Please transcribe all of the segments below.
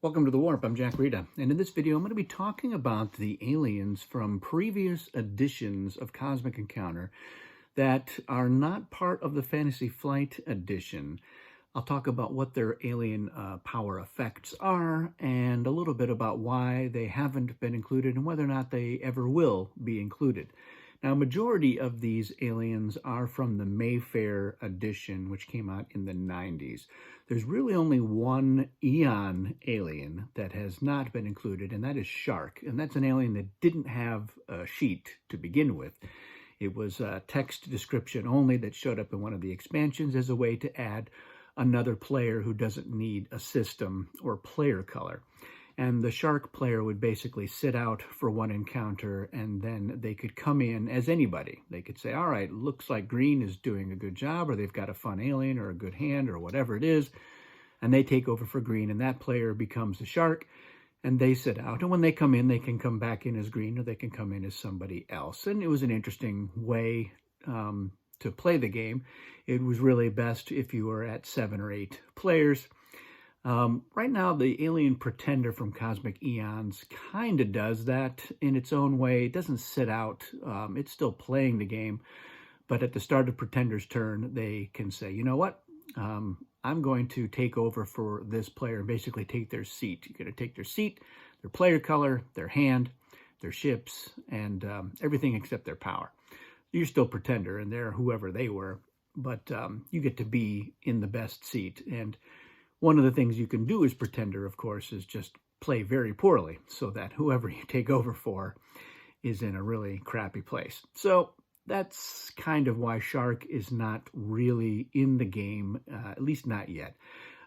Welcome to The Warp. I'm Jack Rita, and in this video I'm going to be talking about the aliens from previous editions of Cosmic Encounter that are not part of the Fantasy Flight edition. I'll talk about what their alien power effects are and a little bit about why they haven't been included and whether or not they ever will be included. Now, a majority of these aliens are from the Mayfair edition, which came out in the 90s. There's really only one Eon alien that has not been included, and that is Shark. And that's an alien that didn't have a sheet to begin with. It was a text description only that showed up in one of the expansions as a way to add another player who doesn't need a system or player color. And the Shark player would basically sit out for one encounter, and then they could come in as anybody. They could say, all right, looks like green is doing a good job, or they've got a fun alien or a good hand or whatever it is, and they take over for green, and that player becomes the Shark, and they sit out. And when they come in, they can come back in as green, or they can come in as somebody else. And it was an interesting way to play the game. It was really best if you were at 7 or 8 players. Right now, the Alien Pretender from Cosmic Eons kind of does that in its own way. It doesn't sit out. It's still playing the game. But at the start of Pretender's turn, they can say, you know what? I'm going to take over for this player and basically take their seat. You're going to take their seat, their player color, their hand, their ships, and everything except their power. You're still Pretender, and they're whoever they were. But you get to be in the best seat. And one of the things you can do as Pretender, of course, is just play very poorly so that whoever you take over for is in a really crappy place. So that's kind of why Shark is not really in the game, at least not yet.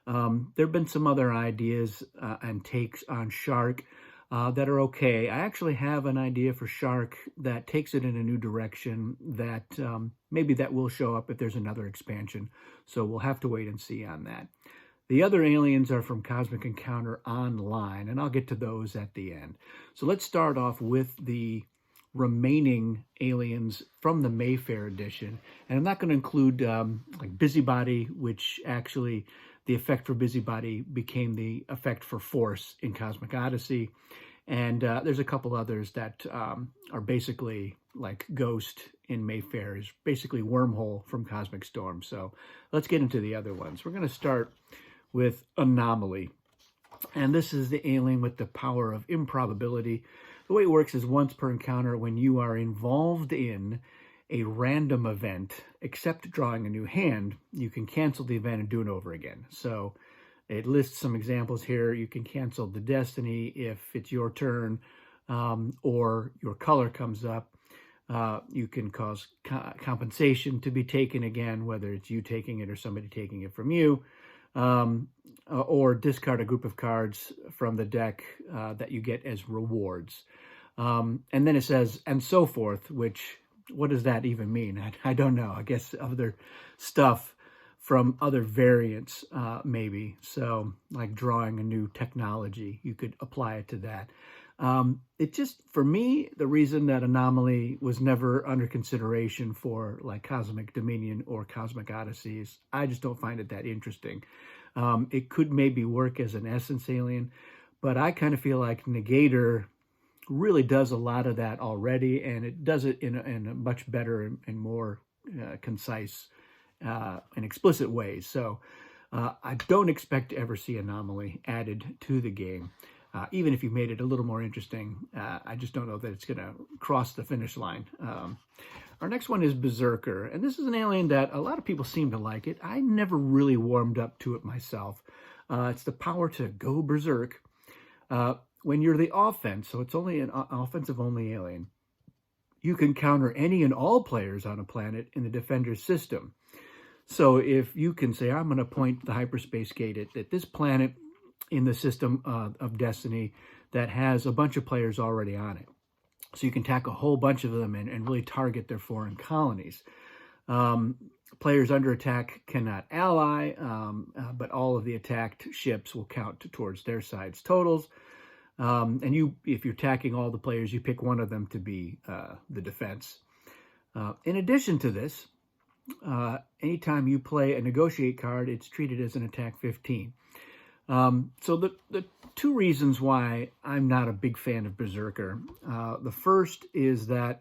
There have been some other ideas and takes on Shark that are okay. I actually have an idea for Shark that takes it in a new direction that maybe that will show up if there's another expansion. So we'll have to wait and see on that. The other aliens are from Cosmic Encounter Online, and I'll get to those at the end. So let's start off with the remaining aliens from the Mayfair edition. And I'm not going to include like Busybody, which actually the effect for Busybody became the effect for Force in Cosmic Odyssey. And there's a couple others that are basically like Ghost in Mayfair, is basically Wormhole from Cosmic Storm. So let's get into the other ones. We're going to start with Anomaly. And this is the alien with the power of improbability. The way it works is once per encounter, when you are involved in a random event, except drawing a new hand, you can cancel the event and do it over again. So it lists some examples here. You can cancel the destiny if it's your turn or your color comes up. You can cause compensation to be taken again, whether it's you taking it or somebody taking it from you. Or discard a group of cards from the deck that you get as rewards. And then it says, and so forth, which, what does that even mean? I don't know. I guess other stuff from other variants, maybe. So like drawing a new technology, you could apply it to that. It just, for me, the reason that Anomaly was never under consideration for like Cosmic Dominion or Cosmic Odysseys, I just don't find it that interesting. It could maybe work as an Essence alien, but I kind of feel like Negator really does a lot of that already, and it does it in a much better and more concise and explicit ways. So I don't expect to ever see Anomaly added to the game. Even if you made it a little more interesting, I just don't know that it's going to cross the finish line. Our next one is Berserker, and this is an alien that a lot of people seem to like it. I never really warmed up to it myself. It's the power to go berserk. When you're the offense, so it's only an offensive-only alien, you can counter any and all players on a planet in the defender's system. So if you can say, I'm going to point the hyperspace gate at this planet in the system of Destiny that has a bunch of players already on it. So you can attack a whole bunch of them and really target their foreign colonies. Players under attack cannot ally, but all of the attacked ships will count towards their side's totals. And if you're attacking all the players, you pick one of them to be the defense. In addition to this, anytime you play a negotiate card, it's treated as an attack 15. So the two reasons why I'm not a big fan of Berserker. The first is that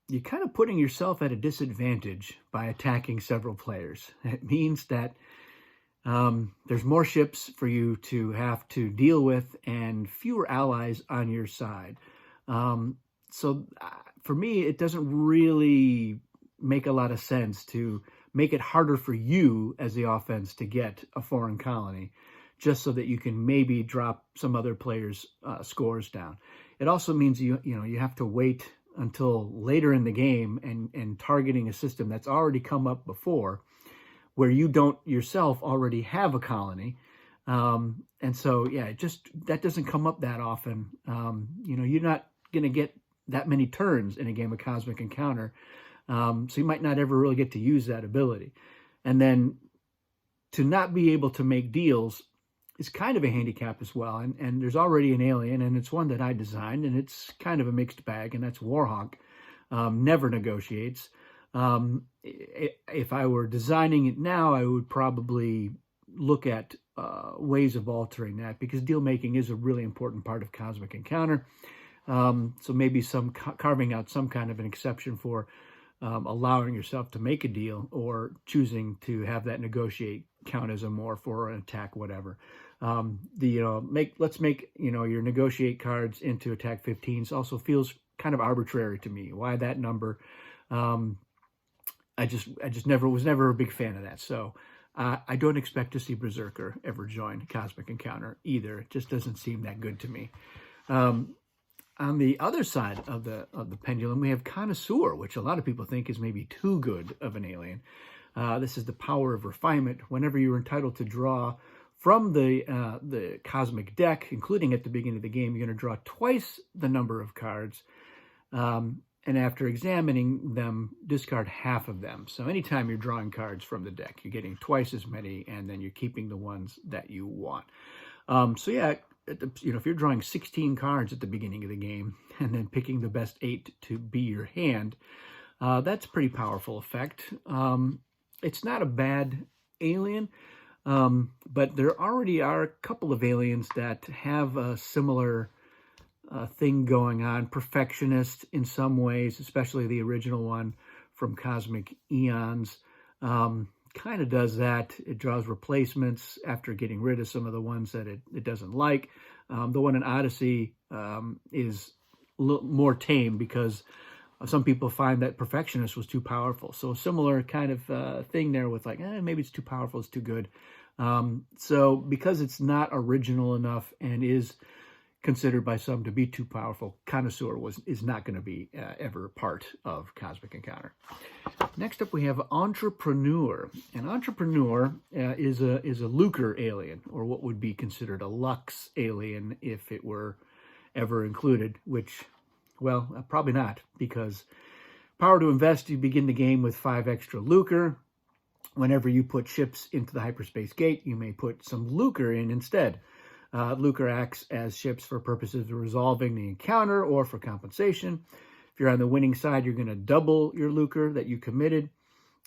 you're kind of putting yourself at a disadvantage by attacking several players. It means that there's more ships for you to have to deal with and fewer allies on your side. So for me, it doesn't really make a lot of sense to make it harder for you as the offense to get a foreign colony, just so that you can maybe drop some other players' scores down. It also means you have to wait until later in the game and targeting a system that's already come up before, where you don't yourself already have a colony. And so, yeah, that doesn't come up that often. You're not going to get that many turns in a game of Cosmic Encounter. So you might not ever really get to use that ability. And then to not be able to make deals is kind of a handicap as well. And there's already an alien, and it's one that I designed, and it's kind of a mixed bag, and that's Warhawk. Never negotiates. If I were designing it now, I would probably look at ways of altering that, because deal making is a really important part of Cosmic Encounter. So maybe carving out some kind of an exception for allowing yourself to make a deal, or choosing to have that negotiate count as a morph or an attack, whatever. Let's make your negotiate cards into attack 15s also feels kind of arbitrary to me. Why that number? I just was never a big fan of that. So I don't expect to see Berserker ever join Cosmic Encounter either. It just doesn't seem that good to me. On the other side of the pendulum, we have Connoisseur, which a lot of people think is maybe too good of an alien. This is the power of refinement. Whenever you're entitled to draw from the cosmic deck, including at the beginning of the game, you're going to draw twice the number of cards. And after examining them, discard half of them. So anytime you're drawing cards from the deck, you're getting twice as many, and then you're keeping the ones that you want. So yeah, if you're drawing 16 cards at the beginning of the game and then picking the best 8 to be your hand, that's a pretty powerful effect. It's not a bad alien, but there already are a couple of aliens that have a similar thing going on. Perfectionist in some ways, especially the original one from Cosmic Eons, kind of does that. It draws replacements after getting rid of some of the ones that it doesn't like. The one in Odyssey is a little more tame, because some people find that Perfectionist was too powerful. So a similar kind of thing there with maybe it's too powerful, it's too good. So because it's not original enough and is considered by some to be too powerful, Connoisseur is not going to be ever part of Cosmic Encounter. Next up, we have Entrepreneur. And Entrepreneur is a lucre alien, or what would be considered a Lux alien if it were ever included, which, well, probably not, because power to invest, you begin the game with 5 extra lucre. Whenever you put ships into the hyperspace gate, you may put some lucre in instead. Lucre acts as ships for purposes of resolving the encounter or for compensation. If you're on the winning side, you're going to double your lucre that you committed.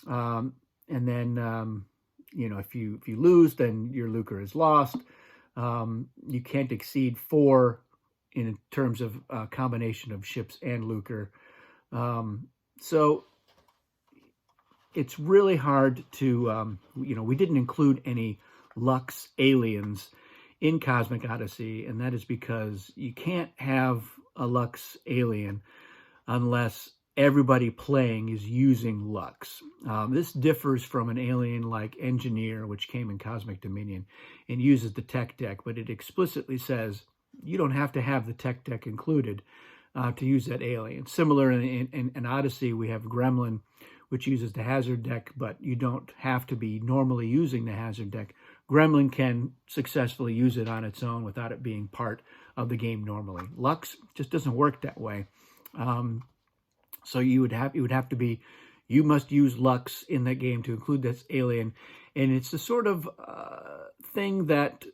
And then, if you lose, then your lucre is lost. You can't exceed 4 in terms of a combination of ships and lucre. So it's really hard to, we didn't include any Lux aliens in Cosmic Odyssey, and that is because you can't have a Lux alien unless everybody playing is using Lux. This differs from an alien like Engineer, which came in Cosmic Dominion and uses the tech deck, but it explicitly says you don't have to have the tech deck included to use that alien. Similar in Odyssey, we have Gremlin, which uses the hazard deck, but you don't have to be normally using the hazard deck. Gremlin can successfully use it on its own without it being part of the game normally. Lux just doesn't work that way. So you must use Lux in that game to include this alien. And it's the sort of thing that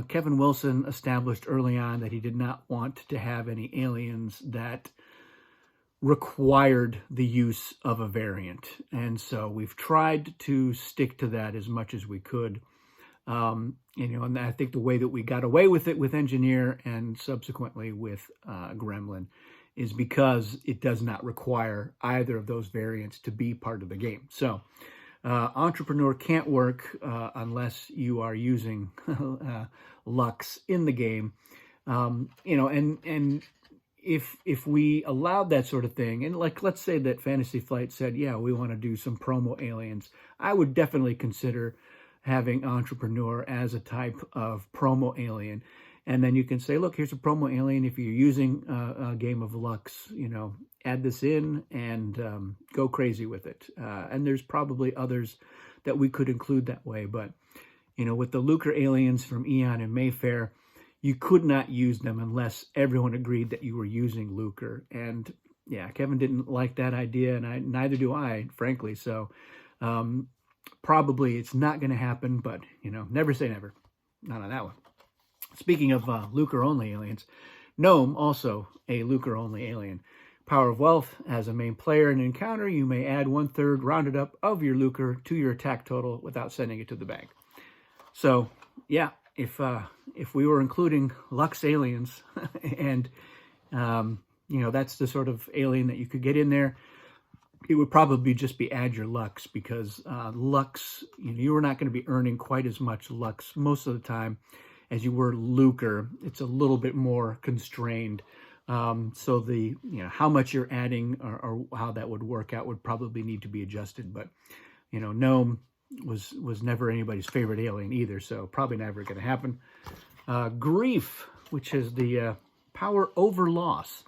Kevin Wilson established early on, that he did not want to have any aliens that required the use of a variant. And so we've tried to stick to that as much as we could. And I think the way that we got away with it with Engineer and subsequently with Gremlin is because it does not require either of those variants to be part of the game. So Entrepreneur can't work unless you are using Lux in the game. And if we allowed that sort of thing, and like let's say that Fantasy Flight said, yeah, we want to do some promo aliens, I would definitely consider having Entrepreneur as a type of promo alien. And then you can say, look, here's a promo alien. If you're using a game of Lux, add this in and go crazy with it. And there's probably others that we could include that way. But, with the Lucre aliens from Eon and Mayfair, you could not use them unless everyone agreed that you were using Lucre. And yeah, Kevin didn't like that idea, and neither do I, frankly. So probably it's not going to happen, but, never say never. Not on that one. Speaking of Lucre-only aliens, Gnome, also a Lucre-only alien. Power of Wealth, as a main player in an encounter, you may add 1/3 rounded up of your Lucre to your attack total without sending it to the bank. So, yeah, if we were including Lux aliens, and, that's the sort of alien that you could get in there, it would probably just be add your Lux, because Lux, you were not going to be earning quite as much Lux most of the time as you were Lucre. It's a little bit more constrained. So the, how much you're adding or how that would work out would probably need to be adjusted. But, Gnome was never anybody's favorite alien either, so probably never going to happen. Grief, which is the power over loss.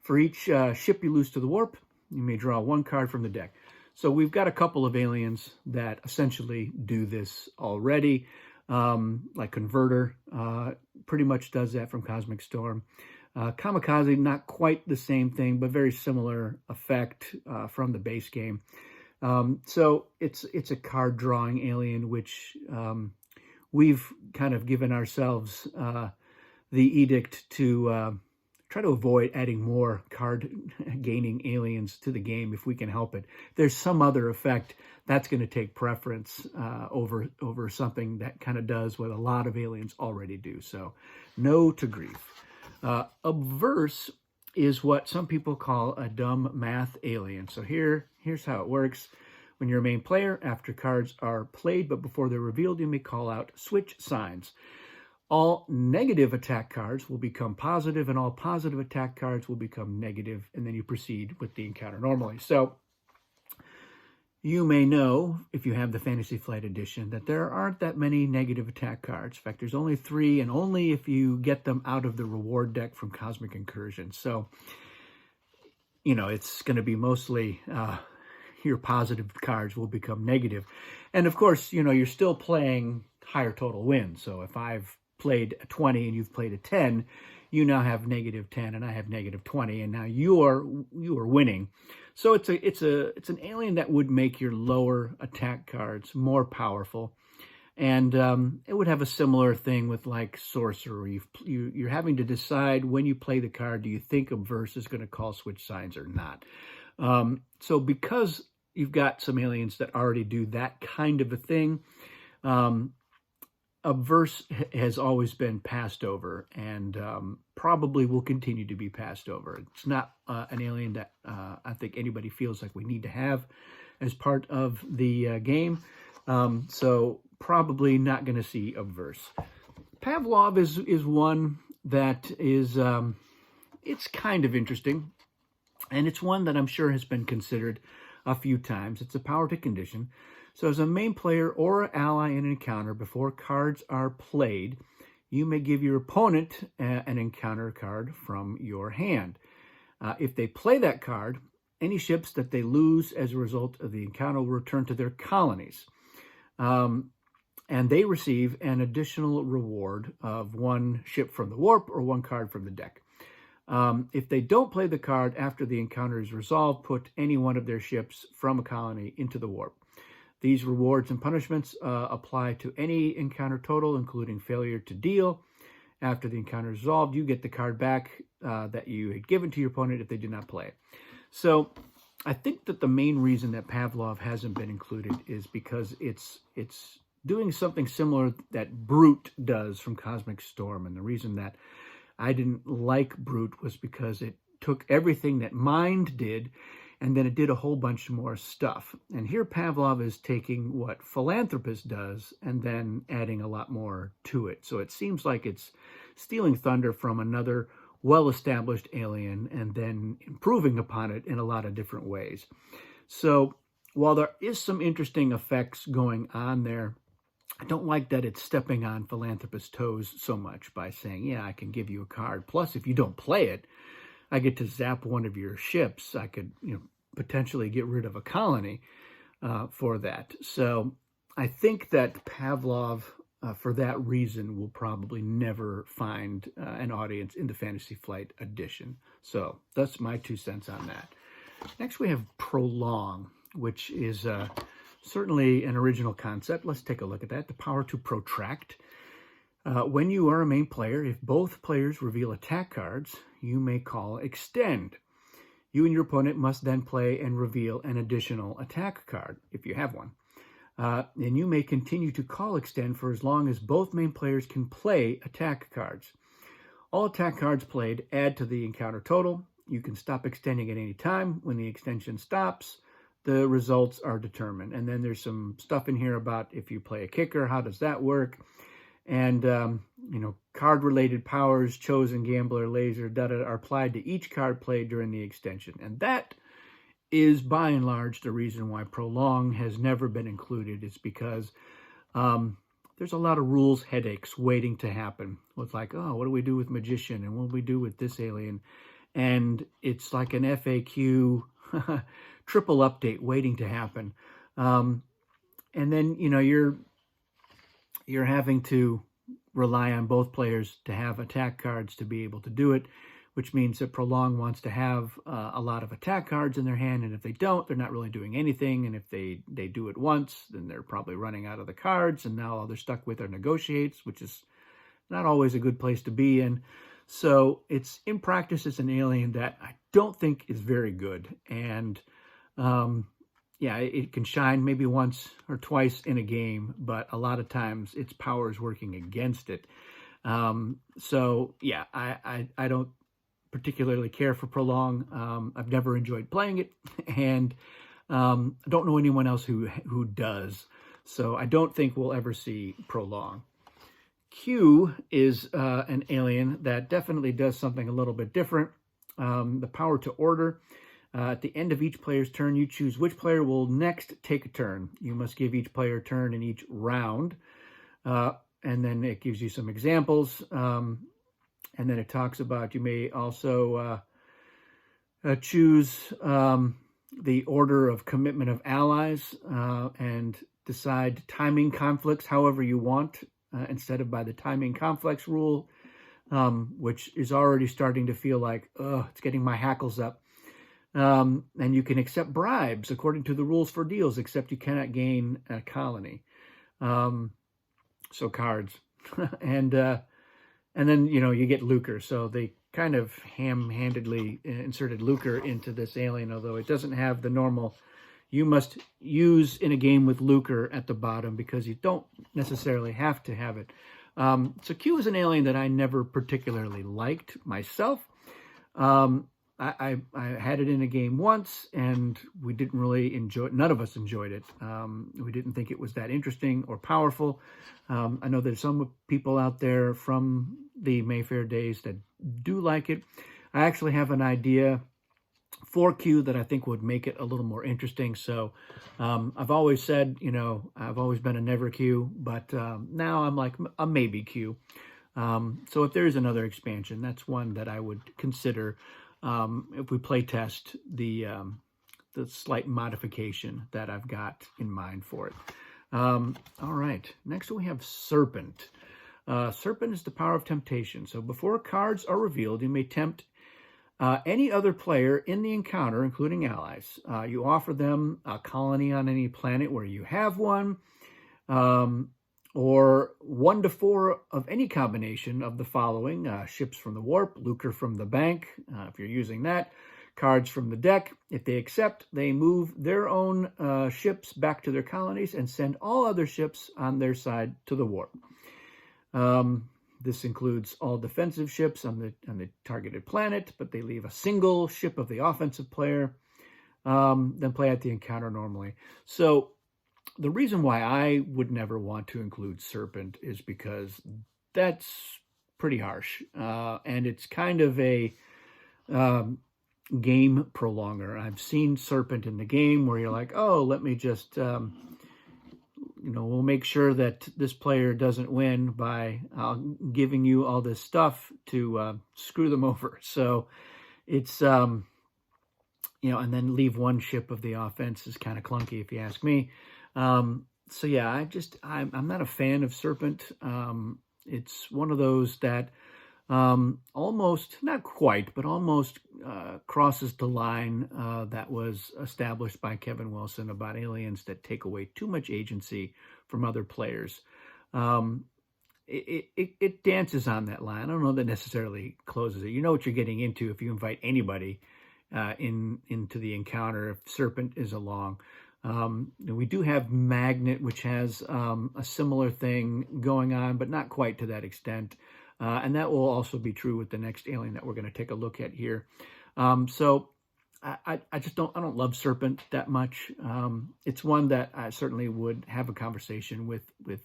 For each ship you lose to the warp, you may draw 1 card from the deck. So we've got a couple of aliens that essentially do this already. Like Converter pretty much does that from Cosmic Storm. Kamikaze, not quite the same thing, but very similar effect from the base game. So it's a card drawing alien, which we've kind of given ourselves the edict to try to avoid adding more card gaining aliens to the game if we can help it. If there's some other effect that's going to take preference over something that kind of does what a lot of aliens already do. So no to Grief. Obverse is what some people call a dumb math alien. So here's how it works. When you're a main player, after cards are played but before they're revealed, you may call out switch signs. All negative attack cards will become positive, and all positive attack cards will become negative, and then you proceed with the encounter normally. So you may know, if you have the Fantasy Flight Edition, that there aren't that many negative attack cards. In fact, there's only 3, and only if you get them out of the reward deck from Cosmic Incursion. So, it's going to be mostly your positive cards will become negative. And, of course, you're still playing higher total wins. So if I've played a 20 and you've played a 10, you now have -10 and I have -20, and now you are winning. So it's an alien that would make your lower attack cards more powerful, and it would have a similar thing with like Sorcerer. You're having to decide when you play the card, do you think Obverse is going to call switch signs or not? So because you've got some aliens that already do that kind of a thing, Obverse has always been passed over, and probably will continue to be passed over. It's not an alien that I think anybody feels like we need to have as part of the game. So probably not going to see Obverse. Pavlov is one that is, it's kind of interesting, and it's one that I'm sure has been considered a few times. It's a power to condition. So as a main player or ally in an encounter, before cards are played, you may give your opponent an encounter card from your hand. If they play that card, any ships that they lose as a result of the encounter will return to their colonies. And they receive an additional reward of 1 ship from the warp or 1 card from the deck. If they don't play the card after the encounter is resolved, put any one of their ships from a colony into the warp. These rewards and punishments apply to any encounter total, including failure to deal. After the encounter is resolved, you get the card back that you had given to your opponent if they did not play it. So I think that the main reason that Pavlov hasn't been included is because it's doing something similar that Brute does from Cosmic Storm. And the reason that I didn't like Brute was because it took everything that Mind did, and then it did a whole bunch more stuff. And here Pavlov is taking what Philanthropist does and then adding a lot more to it. So it seems like it's stealing thunder from another well-established alien and then improving upon it in a lot of different ways. So while there is some interesting effects going on there, I don't like that it's stepping on Philanthropist's toes so much by saying, yeah, I can give you a card. Plus, if you don't play it, I get to zap one of your ships. I could, potentially get rid of a colony for that. So I think that Pavlov, for that reason, will probably never find an audience in the Fantasy Flight edition. So that's my 2 cents on that. Next, we have Prolong, which is certainly an original concept. Let's take a look at that. The power to protract. When you are a main player, if both players reveal attack cards, you may call Extend. You and your opponent must then play and reveal an additional attack card, if you have one. And you may continue to call Extend for as long as both main players can play attack cards. All attack cards played add to the encounter total. You can stop extending at any time. When the extension stops, the results are determined. And then there's some stuff in here about if you play a kicker, how does that work? And, card-related powers, chosen, gambler, laser, are applied to each card played during the extension. And that is, by and large, the reason why Prolong has never been included. It's because there's a lot of rules headaches waiting to happen. It's like, oh, what do we do with Magician? And what do we do with this alien? And it's like an FAQ triple update waiting to happen. And then, you're having to rely on both players to have attack cards to be able to do it, which means that Prolong wants to have a lot of attack cards in their hand, and if they don't, they're not really doing anything, and if they do it once, then they're probably running out of the cards, and now all they're stuck with are negotiates, which is not always a good place to be in. So it's, in practice, it's an alien that I don't think is very good, and it can shine maybe once or twice in a game, but a lot of times its power is working against it. I don't particularly care for Prolong. I've never enjoyed playing it, and I don't know anyone else who does. So I don't think we'll ever see Prolong. Q is an alien that definitely does something a little bit different. The power to order. At the end of each player's turn, you choose which player will next take a turn. You must give each player a turn in each round. And then it gives you some examples. And then it talks about you may also choose the order of commitment of allies and decide timing conflicts however you want, instead of by the timing conflicts rule, which is already starting to feel like, it's getting my hackles up. And you can accept bribes according to the rules for deals, except you cannot gain a colony. So cards. and then, you get lucre. So they kind of ham-handedly inserted lucre into this alien, although it doesn't have the normal, you must use in a game with lucre at the bottom, because you don't necessarily have to have it. So Q is an alien that I never particularly liked myself. I had it in a game once, and we didn't really enjoy it. None of us enjoyed it. We didn't think it was that interesting or powerful. I know there's some people out there from the Mayfair days that do like it. I actually have an idea for Q that I think would make it a little more interesting. So I've always said, I've always been a never Q, but now I'm like a maybe Q. So if there is another expansion, that's one that I would consider. If we play test the slight modification that I've got in mind for it. All right, next we have Serpent. Serpent is the power of temptation. So before cards are revealed, you may tempt any other player in the encounter, including allies. You offer them a colony on any planet where you have one, or 1 to 4 of any combination of the following: ships from the warp, lucre from the bank, if you're using that, cards from the deck. If they accept, they move their own ships back to their colonies and send all other ships on their side to the warp. This includes all defensive ships on the targeted planet, but they leave a single ship of the offensive player, then play at the encounter normally. So the reason why I would never want to include Serpent is because that's pretty harsh, and it's kind of a game prolonger. I've seen Serpent in the game where you're like, oh, let me just, we'll make sure that this player doesn't win by giving you all this stuff to screw them over. So it's, and then leave one ship of the offense is kind of clunky if you ask me. So yeah, I'm not a fan of Serpent. It's one of those that almost, not quite, but almost crosses the line that was established by Kevin Wilson about aliens that take away too much agency from other players. It dances on that line. I don't know that necessarily closes it. You know what you're getting into if you invite anybody into the encounter if Serpent is along. We do have Magnet, which has a similar thing going on, but not quite to that extent. And that will also be true with the next alien that we're going to take a look at here. So I don't love Serpent that much. It's one that I certainly would have a conversation with the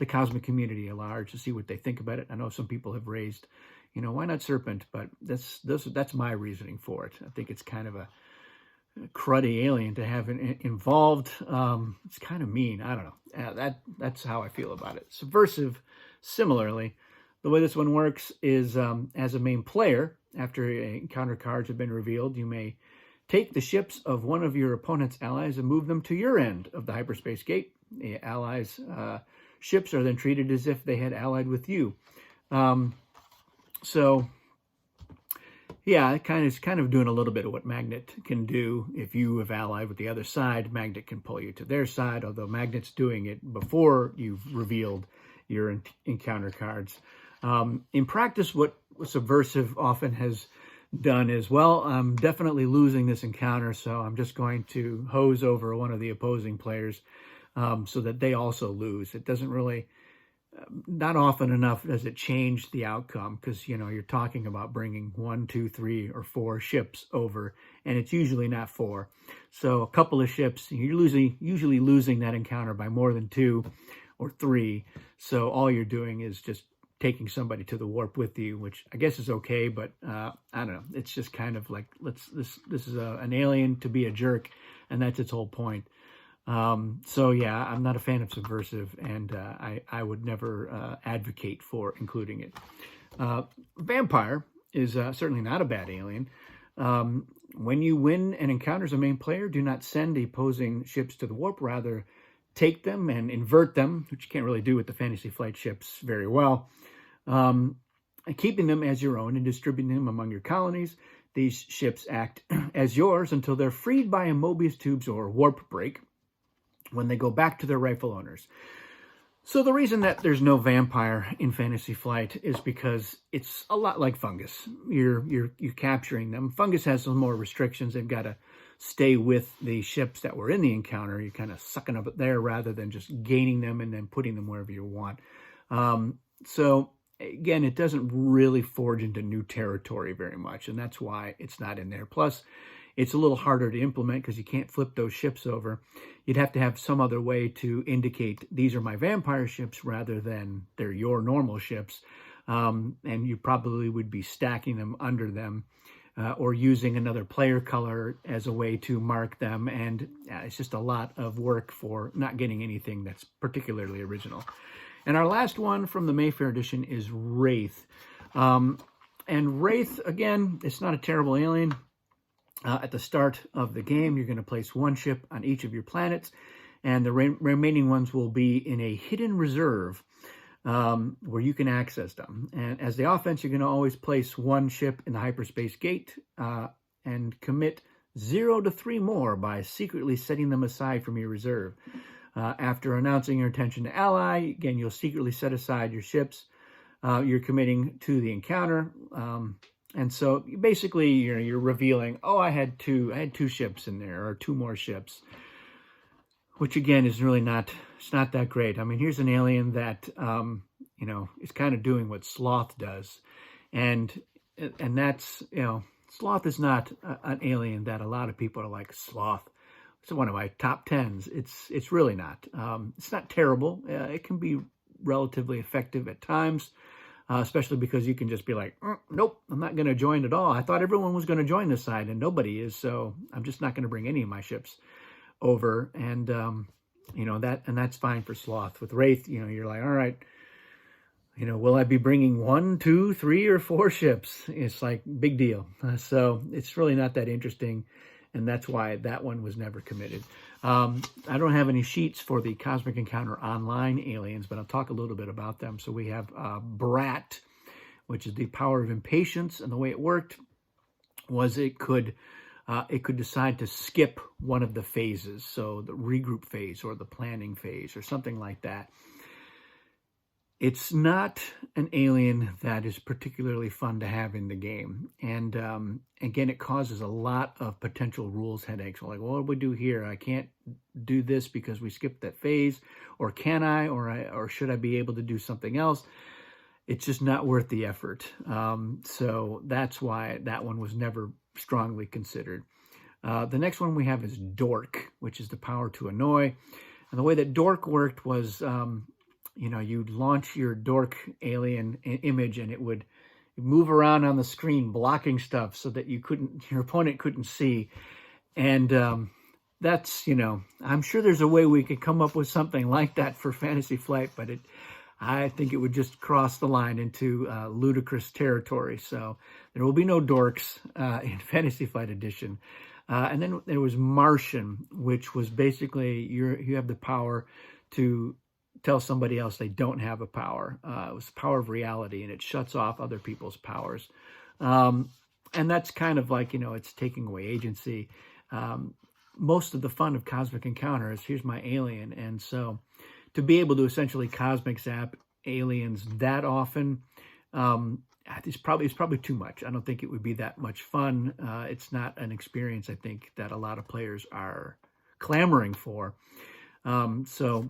cosmic community at large to see what they think about it. I know some people have raised, why not Serpent? But that's my reasoning for it. I think it's kind of a cruddy alien to have involved. It's kind of mean. I don't know. That's how I feel about it. Subversive, similarly, the way this one works is as a main player, after encounter cards have been revealed, you may take the ships of one of your opponent's allies and move them to your end of the hyperspace gate. The allies' ships are then treated as if they had allied with you. So yeah, it kind of doing a little bit of what Magnet can do. If you have allied with the other side, Magnet can pull you to their side, although Magnet's doing it before you've revealed your encounter cards. In practice, what Subversive often has done is, well, I'm definitely losing this encounter, so I'm just going to hose over one of the opposing players so that they also lose. It doesn't really, not often enough does it change the outcome, because, you're talking about bringing 1, 2, 3, or 4 ships over, and it's usually not 4. So a couple of ships, you're usually losing that encounter by more than 2 or 3. So all you're doing is just taking somebody to the warp with you, which I guess is okay, but I don't know. It's just kind of like, this is an alien to be a jerk, and that's its whole point. So yeah, I'm not a fan of Subversive, and I would never advocate for including it. Vampire is certainly not a bad alien. When you win an encounter as a main player, do not send the opposing ships to the warp, rather take them and invert them, which you can't really do with the Fantasy Flight ships very well. And keeping them as your own and distributing them among your colonies. These ships act as yours until they're freed by a Mobius tubes or warp break, when they go back to their rightful owners. So the reason that there's no vampire in Fantasy Flight is because it's a lot like Fungus. You're capturing them. Fungus has some more restrictions. They've got to stay with the ships that were in the encounter. You're kind of sucking up there rather than just gaining them and then putting them wherever you want. So again, it doesn't really forge into new territory very much, and that's why it's not in there. Plus, it's a little harder to implement because you can't flip those ships over. You'd have to have some other way to indicate these are my vampire ships rather than they're your normal ships. And you probably would be stacking them under them or using another player color as a way to mark them. And it's just a lot of work for not getting anything that's particularly original. And our last one from the Mayfair edition is Wraith. And Wraith, again, it's not a terrible alien. At the start of the game, you're going to place one ship on each of your planets, and the remaining ones will be in a hidden reserve where you can access them. And as the offense, you're going to always place one ship in the hyperspace gate and commit 0 to 3 more by secretly setting them aside from your reserve. After announcing your intention to ally, again, you'll secretly set aside your ships you're committing to the encounter. And so basically, you're revealing, oh, I had two ships in there, or two more ships, which again is really it's not that great. I mean, here's an alien that, is kind of doing what Sloth does. And that's, Sloth is not an alien that a lot of people are like, Sloth. It's one of my top tens. It's really not. It's not terrible. It can be relatively effective at times, especially because you can just be like, nope, I'm not going to join at all. I thought everyone was going to join this side, and nobody is, so I'm just not going to bring any of my ships over. And that's fine for Sloth. With Wraith, you're like, all right, will I be bringing 1, 2, 3, or 4 ships? It's like, big deal. So it's really not that interesting, and that's why that one was never committed. I don't have any sheets for the Cosmic Encounter Online aliens, but I'll talk a little bit about them. So we have Brat, which is the power of impatience, and the way it worked was it could decide to skip one of the phases, so the regroup phase or the planning phase or something like that. It's not an alien that is particularly fun to have in the game. And again, it causes a lot of potential rules headaches. Like, well, what do we do here? I can't do this because we skipped that phase. Or can I? Or should I be able to do something else? It's just not worth the effort. So that's why that one was never strongly considered. The next one we have is Dork, which is the power to annoy. And the way that Dork worked was... you'd launch your Dork alien image and it would move around on the screen blocking stuff so that your opponent couldn't see. And that's, I'm sure there's a way we could come up with something like that for Fantasy Flight, but I think it would just cross the line into ludicrous territory. So there will be no Dorks in Fantasy Flight Edition. And then there was Martian, which was basically you have the power to tell somebody else they don't have a power. It was the power of reality, and it shuts off other people's powers. And that's kind of like, it's taking away agency. Most of the fun of Cosmic Encounter is, here's my alien. And so to be able to essentially cosmic zap aliens that often, it's probably too much. I don't think it would be that much fun. It's not an experience, I think, that a lot of players are clamoring for. So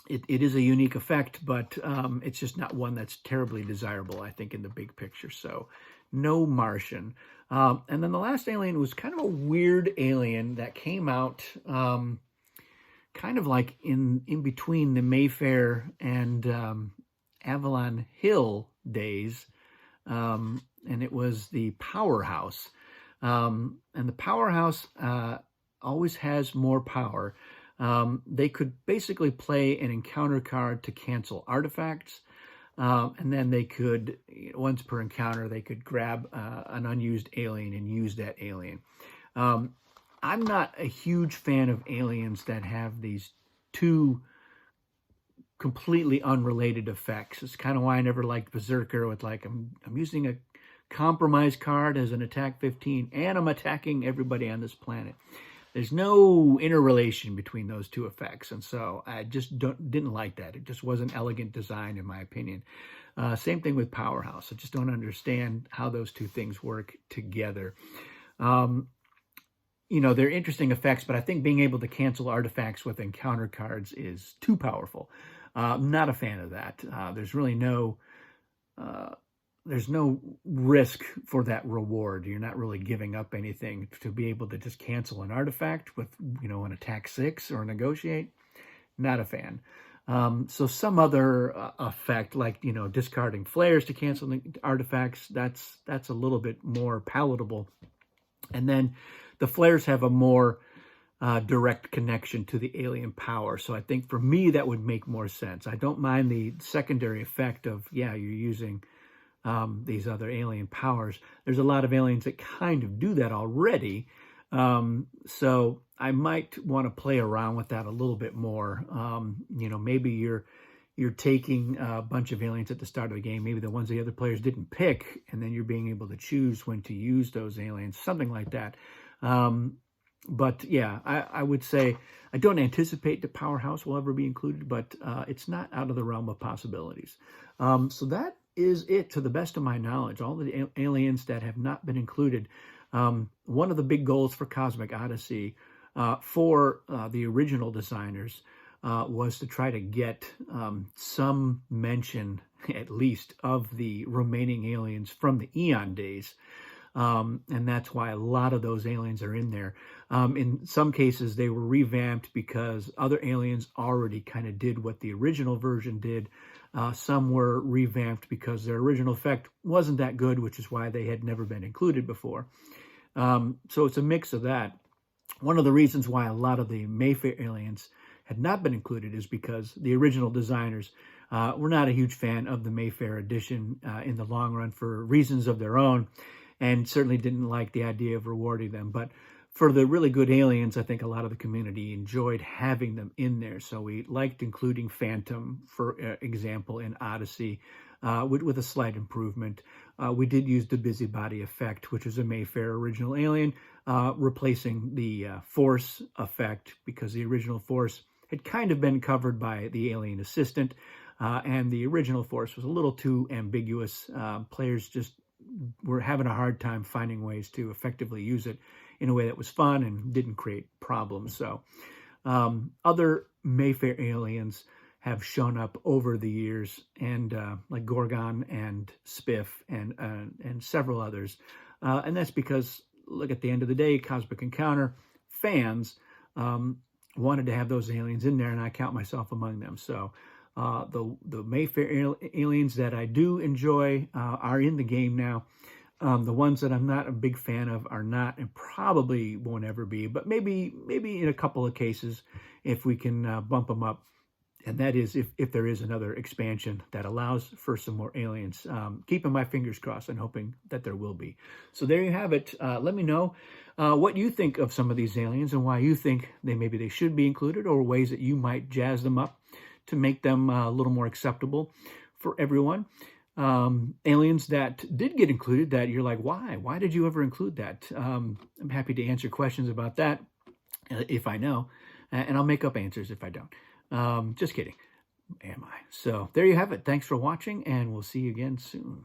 it is a unique effect, but it's just not one that's terribly desirable, I think, in the big picture. So no Martian. And then the last alien was kind of a weird alien that came out kind of like in between the Mayfair and Avalon Hill days. And it was the Powerhouse. And the Powerhouse always has more power. They could basically play an encounter card to cancel artifacts. And then they could, once per encounter, they could grab an unused alien and use that alien. I'm not a huge fan of aliens that have these two completely unrelated effects. It's kind of why I never liked Berserker with, like, I'm using a compromise card as an attack 15 and I'm attacking everybody on this planet. There's no interrelation between those two effects, and so I just didn't like that. It just wasn't elegant design, in my opinion. Same thing with Powerhouse. I just don't understand how those two things work together. They're interesting effects, but I think being able to cancel artifacts with encounter cards is too powerful. Not a fan of that. There's really there's no risk for that reward. You're not really giving up anything to be able to just cancel an artifact with, an attack 6 or negotiate. Not a fan. So some other effect, like, discarding flares to cancel the artifacts, that's a little bit more palatable. And then the flares have a more direct connection to the alien power. So I think for me, that would make more sense. I don't mind the secondary effect of, you're using these other alien powers. There's a lot of aliens that kind of do that already. So I might want to play around with that a little bit more. Maybe you're taking a bunch of aliens at the start of the game, maybe the ones the other players didn't pick, and then you're being able to choose when to use those aliens, something like that. But yeah, I would say I don't anticipate the Powerhouse will ever be included, but it's not out of the realm of possibilities. So that is it, to the best of my knowledge. All the aliens that have not been included. One of the big goals for Cosmic Odyssey for the original designers was to try to get some mention, at least, of the remaining aliens from the Eon days. And that's why a lot of those aliens are in there. In some cases, they were revamped because other aliens already kind of did what the original version did. Some were revamped because their original effect wasn't that good, which is why they had never been included before. So it's a mix of that. One of the reasons why a lot of the Mayfair aliens had not been included is because the original designers were not a huge fan of the Mayfair edition in the long run for reasons of their own, and certainly didn't like the idea of rewarding them. But for the really good aliens, I think a lot of the community enjoyed having them in there. So we liked including Phantom, for example, in Odyssey, with a slight improvement. We did use the busybody effect, which is a Mayfair original alien, replacing the Force effect, because the original Force had kind of been covered by the alien assistant, and the original Force was a little too ambiguous. Players just were having a hard time finding ways to effectively use it in a way that was fun and didn't create problems. So other Mayfair aliens have shown up over the years, and like Gorgon and Spiff and several others. And that's because, look, at the end of the day, Cosmic Encounter fans wanted to have those aliens in there, and I count myself among them. So the Mayfair aliens that I do enjoy are in the game now. The ones that I'm not a big fan of are not, and probably won't ever be, but maybe in a couple of cases, if we can bump them up. And that is if there is another expansion that allows for some more aliens. Keeping my fingers crossed and hoping that there will be. So there you have it. Let me know what you think of some of these aliens and why you think maybe they should be included, or ways that you might jazz them up to make them a little more acceptable for everyone. Aliens that did get included that you're like, why? Why did you ever include that? I'm happy to answer questions about that if I know, and I'll make up answers if I don't. Just kidding. Am I? So there you have it. Thanks for watching, and we'll see you again soon.